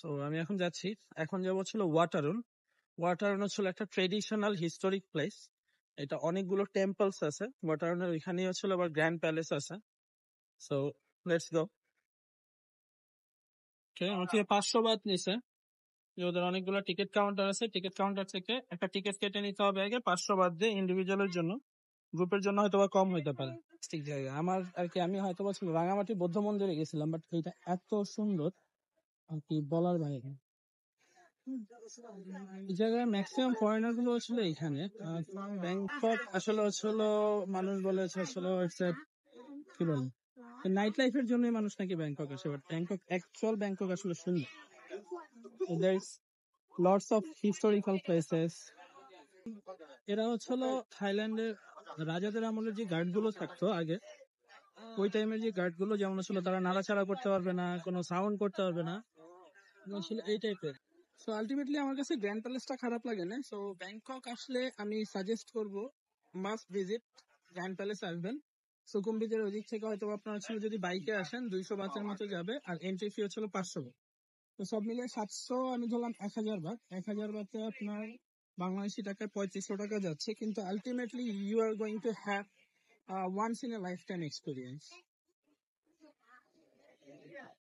So আমি এখন যাচ্ছি। এখন যাবো ছিল ওয়াটারুন। ওয়াটারুন হচ্ছিল একটা ট্রেডিশনাল হিস্টোরিক প্লেস। এটা অনেকগুলো টেম্পলস আছে। ওয়াটারুনের ওইখানেই হচ্ছিল আবার গ্র্যান্ড প্যালেস আছে। So let's go. ওকে, আমার থেকে 500 বাদ নিছে। যে ওদের অনেকগুলো টিকিট কাউন্টার আছে, টিকিট কাউন্টার থেকে একটা টিকিট কেটে নিতে হবে আগে 500 বাদ দিয়ে ইন্ডিভিজুয়ালের জন্য। গ্রুপের জন্য হয়তো বা কম হইতে পারে। ঠিক জায়গা আমার আর কি, আমি হয়তো বা ছিল রাঙামাটি বৌদ্ধ মন্দিরে গেছিলাম, বাট এটা এত সুন্দর আর কি বলার বাইরে। এই জায়গায় ম্যাক্সিমাম ফরেনার গুলো ছিল এখানে। ব্যাংকক আসলে হচ্ছিল মানুষ বলে আসলে কি বলে নাইট লাইফের জন্য মানুষ নাকি ব্যাংকক আসে, বাট ব্যাংকক অ্যাকচুয়াল ব্যাংকক আসলে সুন্দর। There is lots of historical places. এরা হচ্ছিল থাইল্যান্ডের রাজাদের আমলের যে গার্ড গুলো থাকতো আগে, ওই টাইমের যে গার্ড গুলো যেমন ছিল, তারা নাড়াচাড়া করতে পারবে না, কোনো সাউন্ড করতে পারবে না, ছিল এই টাইপের। সো আলটিমেটলি আমার কাছে গ্র্যান্ড প্যালেসটা খারাপ লাগে না। সো ব্যাংকক আসলে আমি সাজেস্ট করব মাস্ট ভিজিট গ্র্যান্ড প্যালেস আসবেন। সুকুমবিজের ওদিক থেকে হয়তো আপনার ছিল যদি বাইকে আসেন 200 বাতের মতো যাবে, আর এন্ট্রি ফি হচ্ছিল 500 বাট। তো সব মিলিয়ে 700, আমি ধরলাম 1000 বাট। 1000 বাতে আপনার বাংলাদেশি টাকায় 3500 টাকা যাচ্ছে, কিন্তু ultimately you are going to have once in a life time experience.